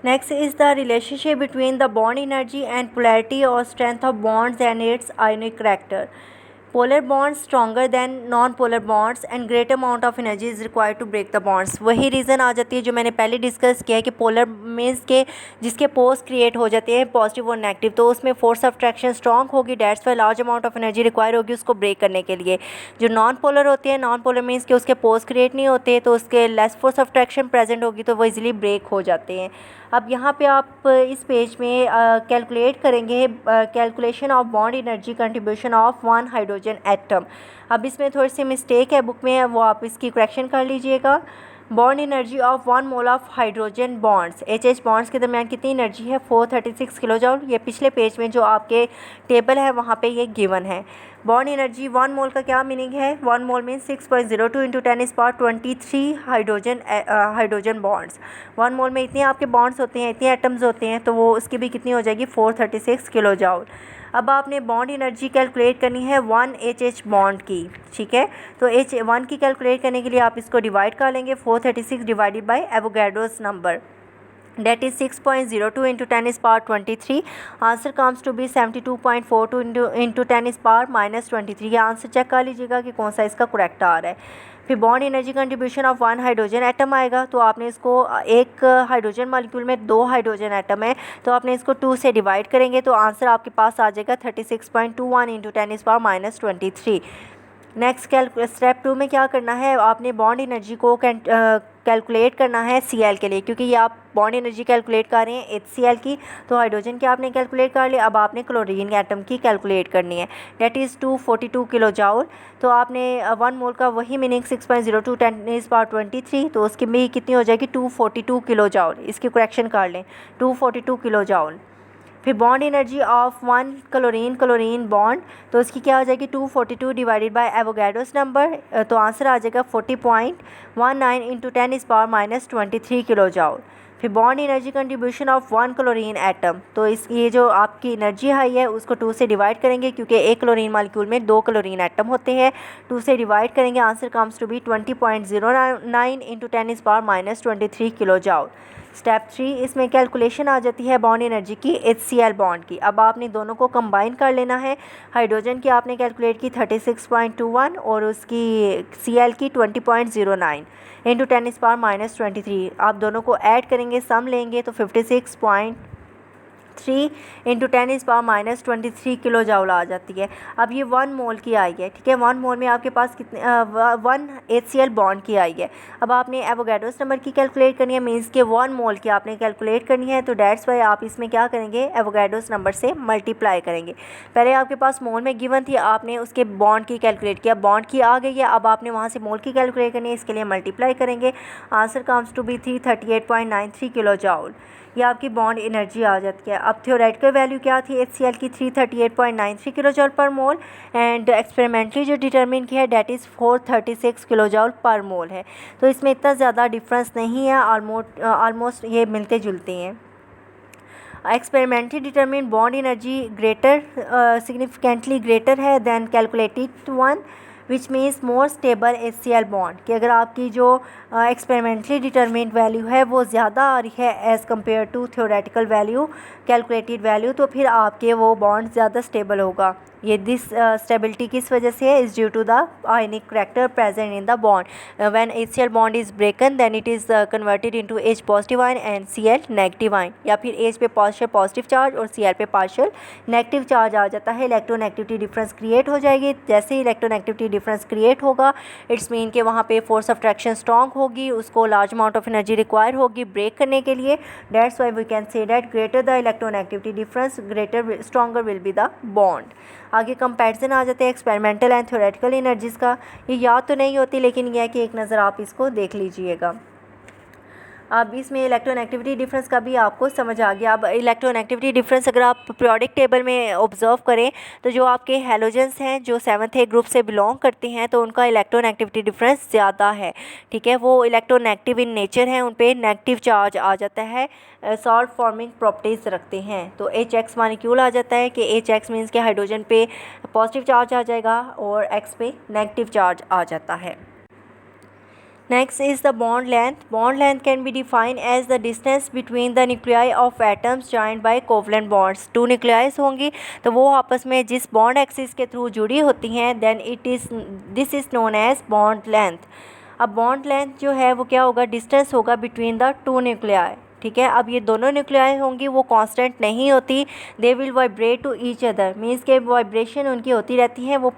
Next is the relationship between the bond energy and polarity or strength of bonds and its ionic character. Polar bonds stronger than non-polar bonds and great amount of energy is required to break the bonds. वही reason आ जाती है जो मैंने पहले discuss किया है कि polar means के जिसके पोल्स क्रिएट हो जाते हैं पॉजिटिव और नेगेटिव, तो उसमें फोर्स ऑफ अट्रैक्शन स्ट्रॉन्ग होगी, that's why large amount of energy require होगी उसको ब्रेक करने के लिए। जो नॉन पोलर होते हैं, नॉन पोलर मीन्स के उसके पोल्स क्रिएट नहीं होते तो उसके less force of attraction present होगी तो वो इजीली ब्रेक हो जाते हैं। अब यहाँ पे आप इस पेज में कैलकुलेट करेंगे calculation of bond energy contribution of one hydrogen atom. अब इसमें थोड़ी सी मिस्टेक है बुक में, वो आप इसकी करेक्शन कर लीजिएगा। Bond energy of 1 mole of hydrogen bonds H bonds के दरमियान कितनी एनर्जी है 436 किलो जूल। ये पिछले पेज में जो आपके टेबल है वहाँ पे ये गिवन है। बॉन्ड एनर्जी 1 मोल का क्या मीनिंग है, 1 मोल में 6.02 इंटू 10⁻23 हाइड्रोजन बॉन्ड्स। 1 मोल में इतने आपके बॉन्ड्स होते हैं, इतने एटम्स होते हैं, तो वो उसकी भी कितनी हो जाएगी 436 किलो जूल। अब आपने बॉन्ड एनर्जी कैलकुलेट करनी है 1 एच बॉन्ड की, ठीक है। तो H1 की कैलकुलेट करने के लिए आप इसको डिवाइड कर लेंगे 436 divided by Avogadro's number, that is 6.02 into 10⁻23. Answer comes to be 72.42 into 10⁻23। Answer check कर लीजिएगा कि कौन सा इसका करेक्ट आ रहा है। फिर bond energy contribution of 1 hydrogen atom आएगा, तो आपने इसको एक हाइड्रोजन मॉलिक्यूल में 2 हाइड्रोजन एटम है तो आपने इसको 2 से डिवाइड करेंगे तो आंसर आपके पास आ जाएगा 36.21 इंटू 10⁻23। नेक्स्ट स्टेप 2 में क्या करना है, आपने बॉन्ड एनर्जी को कैलकुलेट करना है Cl के लिए, क्योंकि ये आप बॉन्ड एनर्जी कैलकुलेट कर रहे हैं HCl की, तो हाइड्रोजन की आपने कैलकुलेट कर लिया। अब आपने क्लोरीन एटम की कैलकुलेट करनी है, डेट इज़ 242 किलो जूल। तो आपने 1 मोल का वही मीनिंग 6.02 10⁻23, तो उसकी भी कितनी हो जाएगी 242 किलो जूल। इसकी करेक्शन कर लें 242 किलो जूल। फिर bond energy of 1 chlorine bond, तो इसकी क्या हो जाएगी 242 डिवाइडेड बाय एवोगाड्रोस नंबर, तो आंसर आ जाएगा 40.19 इंटू 10⁻23 किलो जूल। फिर bond energy contribution of 1 chlorine atom, तो इस ये जो आपकी एनर्जी हाई है उसको 2 से डिवाइड करेंगे, क्योंकि एक क्लोरीन मालिक्यूल में 2 क्लोरीन एटम होते हैं। 2 से डिवाइड करेंगे, answer comes to be 20.09 into 10⁻23 kilo joule. Step 3 इसमें कैलकुलेशन आ जाती है बॉन्ड एनर्जी की HCl बॉन्ड की। अब आपने दोनों को कंबाइन कर लेना है। हाइड्रोजन की आपने कैलकुलेट की 36.21 और उसकी Cl की 20.09 इंटू 10⁻23। आप दोनों को ऐड करेंगे, सम लेंगे तो 56.3 इंटू 10⁻23 किलो जूल आ जाती है। अब ये 1 मोल की आई है, ठीक है। 1 मोल में आपके पास कितने 1 HCl बॉन्ड की आई है। अब आपने एवोगाड्रोस नंबर की कैलकुलेट करनी है, मीन्स के 1 मोल की आपने कैलकुलेट करनी है, तो डेट्स वाई आप इसमें क्या करेंगे एवोगाड्रोस नंबर से मल्टीप्लाई करेंगे। पहले आपके पास मोल में गिवन थी, आपने उसके बॉन्ड की कैलकुलेट किया, बॉन्ड की आ गई है, अब आपने वहाँ से मोल की कैलकुलेट करनी है, इसके लिए मल्टीप्लाई करेंगे। Answer comes to be 338.93 kilo joule. ये आपकी बॉन्ड एनर्जी आ जाती है। अब थ्योरेटिकल वैल्यू क्या थी HCl की 338.93 किलो जूल पर मोल, एंड एक्सपेरिमेंटली जो डिटरमिन की है डेट इज़ 436 किलो जूल पर मोल है। तो इसमें इतना ज़्यादा डिफरेंस नहीं है, ऑलमोस्ट ये मिलते जुलते हैं। Experimentally determine bond energy greater significantly greater है than calculated one, which means more stable HCl bond, कि अगर आपकी जो एक्सपेरिमेंटली डिटरमिन्ड वैल्यू है वो ज़्यादा आ रही है as compare to theoretical value calculated value, तो फिर आपके वो बॉन्ड ज़्यादा स्टेबल होगा। ये दिस स्टेबिलिटी किस वजह से है, is due to the ionic character present in the bond. When HCl bond is broken then it is converted into H positive ion and Cl negative ion, या फिर H पे partial positive charge और Cl पे partial negative charge आ जाता है। Electronegativity difference create हो जाएगी। जैसे ही इलेक्ट्रोनेगेटिविटी डिफरेंस क्रिएट होगा, इट्स मीन के वहाँ पे फोर्स ऑफ अट्रैक्शन स्ट्रॉन्ग होगी, उसको large amount of energy require होगी ब्रेक करने के लिए। That's why we can say that greater the electronegativity difference greater stronger will be the bond. आगे कंपैरिजन आ जाते हैं एक्सपेरिमेंटल एंड थ्योरेटिकल एनर्जीज़ का। ये याद तो नहीं होती, लेकिन यह है कि एक नज़र आप इसको देख लीजिएगा। अब इसमें इलेक्ट्रोनेगेटिविटी डिफरेंस का भी आपको समझ आ गया। अब इलेक्ट्रोनेगेटिविटी डिफरेंस अगर आप पीरियोडिक टेबल में ऑब्जर्व करें तो जो आपके हैलोजेंस हैं जो 7th A ग्रुप से बिलोंग करते हैं तो उनका इलेक्ट्रोनेगेटिविटी डिफरेंस ज़्यादा है, ठीक है। वो इलेक्ट्रोनेगेटिव इन नेचर हैं, उन पर नेगेटिव चार्ज आ जाता है, सॉल्ट फॉर्मिंग प्रॉपर्टीज़ रखते हैं। तो HX मॉलिक्यूल आ जाता है कि HX मीन्स के हाइड्रोजन पे पॉजिटिव चार्ज आ जाएगा और X पे नेगेटिव चार्ज आ जाता है। Next is the bond length. Bond length can be defined as the distance between the nuclei of atoms joined by covalent bonds. Two nuclei होंगी तो वो आपस में जिस बॉन्ड एक्सिस के थ्रू जुड़ी होती हैं, then this is known as bond length. अब बॉन्ड लेंथ जो है वो क्या होगा, डिस्टेंस होगा बिटवीन द टू न्यूक्लियाई. ठीक है, अब ये दोनों न्यूक्लियाई होंगी वो कांस्टेंट नहीं होती, they will vibrate to each other, means के वाइब्रेशन उनकी होती रहती है, वो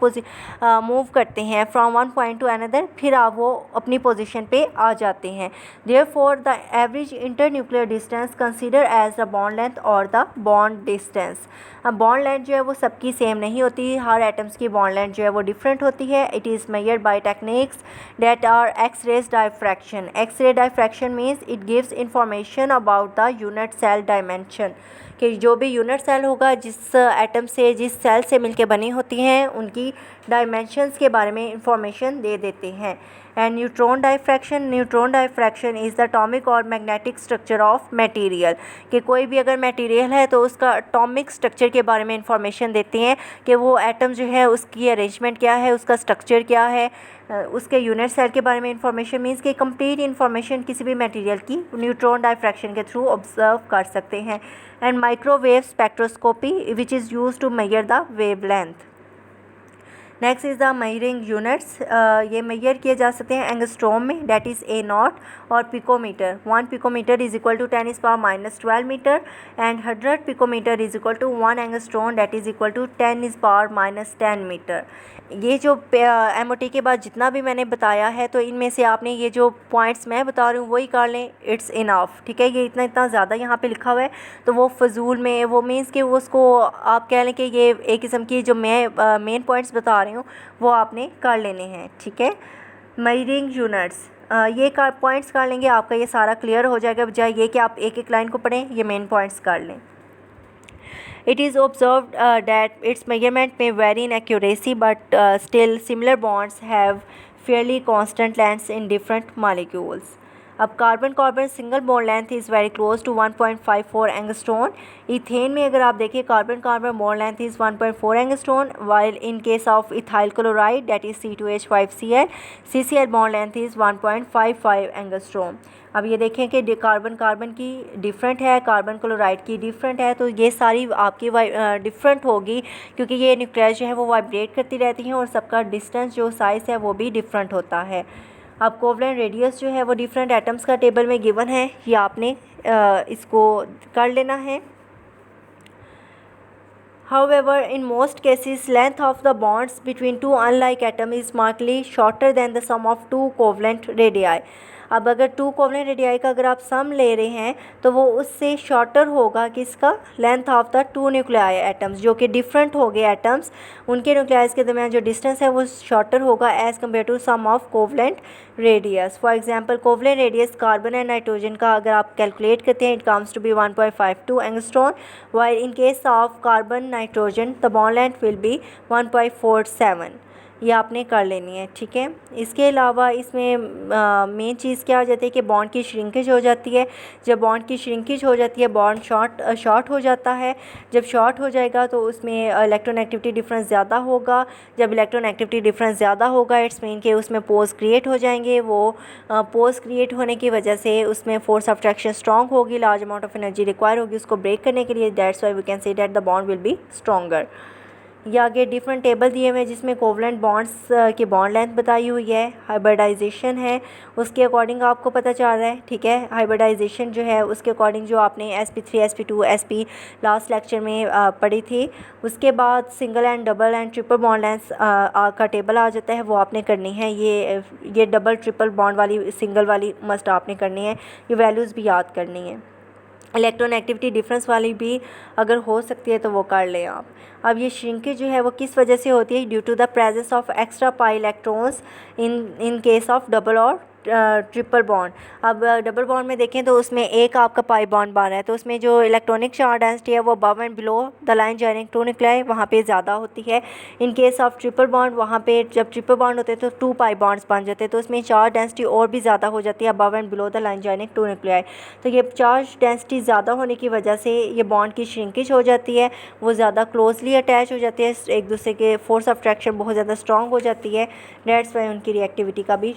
मूव करते हैं from one point to another, फिर आप वो अपनी पोजीशन पे आ जाते हैं. Therefore the average inter nuclear distance consider as the bond length और द बॉन्ड डिस्टेंस. अब बॉन्ड लेंथ जो है वो सबकी सेम नहीं होती, हर एटम्स की बॉन्ड लेंथ जो है वो डिफरेंट होती है. It is measured by techniques that are X-ray diffraction. X-ray diffraction means it gives information about the unit cell dimension, कि जो भी यूनिट सेल होगा जिस एटम से, जिस सेल से मिलके बनी होती हैं, उनकी डायमेंशंस के बारे में इंफॉर्मेशन दे देते हैं. And neutron diffraction is the atomic और मैग्नेटिक स्ट्रक्चर ऑफ मटेरियल, कि कोई भी अगर मटेरियल है तो उसका एटॉमिक स्ट्रक्चर के बारे में इंफॉर्मेशन देते हैं कि वो एटम जो है उसकी अरेंजमेंट क्या है, उसका स्ट्रक्चर क्या है, उसके यूनिट सेल के बारे में इंफॉर्मेशन, मीन्स कि कंप्लीट इंफॉर्मेशन किसी भी मटेरियल की न्यूट्रॉन डायफ्रैक्शन के थ्रू ऑब्जर्व कर सकते हैं. And microwave spectroscopy which is used to measure the wavelength. Next is the measuring units. ये मेजर किए जा सकते हैं एंगस्ट्रॉम में, डेट इज़ ए नॉट, और picometre. 1 picometre is equal to 10⁻⁻12 metre and 100 picometre is equal to 1 angstrom, that is equal to 10⁻⁻10 metre. ये जो MOT के बाद जितना भी मैंने बताया है, तो इनमें से आपने ये जो पॉइंट्स मैं बता रही हूँ वही कर लें, इट्स इनफ. ठीक है, ये इतना ज़्यादा यहाँ पे लिखा हुआ है तो वो फजूल में, वो मीन्स कि उसको आप कह लें कि ये एक किस्म की जो मैं मेन पॉइंट्स बता रही हूँ वो आपने कर लेने हैं. ठीक है, मेजरिंग यूनिट्स, ये पॉइंट्स कर लेंगे, आपका ये सारा क्लियर हो जाएगा, बजाय ये कि आप एक एक लाइन को पढ़ें, ये मेन पॉइंट्स कर लें. It is observed that its measurement may vary in accuracy, but still similar bonds have fairly constant lengths in different molecules. अब carbon single bond length is very close to 1.54 angstrom. Ethane में अगर आप देखिए carbon bond length is 1.4 angstrom, while in case of ethyl chloride that is C2H5Cl, CCl bond length is 1.55 angstrom. अब ये देखें कि carbon की डिफरेंट है, कार्बन क्लोराइड की डिफरेंट है, तो ये सारी आपकी डिफरेंट होगी क्योंकि ये न्यूक्लियस जो है वो वाइब्रेट करती रहती हैं और सबका डिस्टेंस जो साइज़ है वो भी डिफरेंट होता है. अब कोवलेंट रेडियस जो है वो डिफरेंट एटम्स का टेबल में गिवन है, ये आपने इसको कर लेना है. However, in most cases, length of the bonds between two unlike atoms is markedly shorter than the sum of two covalent radii. अब अगर टू कोवलेंट रेडियाई का अगर आप सम ले रहे हैं तो वो उससे शॉर्टर होगा किसका, length of the two nuclei atoms, जो कि डिफरेंट हो गए एटम्स, उनके न्यूक्लियाइज के दरमियान जो डिस्टेंस है वो शॉर्टर होगा as compare to sum of covalent radius. For example covalent radius carbon and nitrogen का अगर आप कैलकुलेट करते हैं, it comes to be 1.52 angstrom, while in case of carbon nitrogen the bond length will be 1.47. ये आपने कर लेनी है. ठीक है, इसके अलावा इसमें मेन चीज़ क्या हो जाती है कि बॉन्ड की श्रिंकेज हो जाती है. जब बॉन्ड की श्रिंकेज हो जाती है बॉन्ड शॉर्ट हो जाता है. जब शॉर्ट हो जाएगा तो उसमें इलेक्ट्रॉनएक्टिविटी डिफरेंस ज़्यादा होगा. जब इलेक्ट्रॉनएक्टिविटी डिफरेंस ज़्यादा होगा इट्स मीन कि उसमें पोल्स क्रिएट हो जाएंगे. वो पोल्स क्रिएट होने की वजह से उसमें फोर्स ऑफ अट्रैक्शन स्ट्रॉन्ग होगी, large amount of energy require होगी उसको ब्रेक करने के लिए. That's why we can say that the bond will be stronger. ये आगे डिफरेंट टेबल दिए हुए हैं जिसमें कोवलेंट बॉन्ड्स की बॉन्ड लेंथ बताई हुई है. हाइब्रिडाइजेशन है उसके अकॉर्डिंग आपको पता चल रहा है. ठीक है, हाइब्रिडाइजेशन जो है उसके अकॉर्डिंग जो आपने sp3 sp2 sp last lecture में पढ़ी थी, उसके बाद single and double and triple bond length का टेबल आ जाता है, वो आपने करनी है. ये डबल ट्रिपल बॉन्ड वाली सिंगल वाली मस्ट आपने करनी है. ये वैल्यूज़ भी याद करनी है. इलेक्ट्रॉन एक्टिविटी डिफरेंस वाली भी अगर हो सकती है तो वो कर लें आप. अब ये श्रिंकेज जो है वो किस वजह से होती है, due to the presence of extra pi electrons in case of double और ट्रिपल बॉन्ड. अब डबल बॉन्ड में देखें तो उसमें एक आपका पाई बॉन्ड बना है, तो उसमें जो इलेक्ट्रॉनिक चार्ज डेंसिटी है वो above and below the line joining two nuclei वहाँ पे ज़्यादा होती है. इन केस ऑफ ट्रिपल बॉन्ड वहाँ पे जब ट्रिपल बॉन्ड होते हैं तो 2 पाई बॉन्ड्स बन जाते हैं, तो उसमें चार्ज डेंसिटी और भी ज़्यादा हो जाती है above and below the line joining two nuclei. तो ये चार्ज डेंसिटी ज़्यादा होने की वजह से ये बॉन्ड की श्रिंकेज हो जाती है, वो ज़्यादा क्लोजली अटैच हो जाती है, एक दूसरे के फोर्स ऑफ अट्रैक्शन बहुत ज़्यादा स्ट्रॉन्ग हो जाती है. डेट्स वाई उनकी रिएक्टिविटी का भी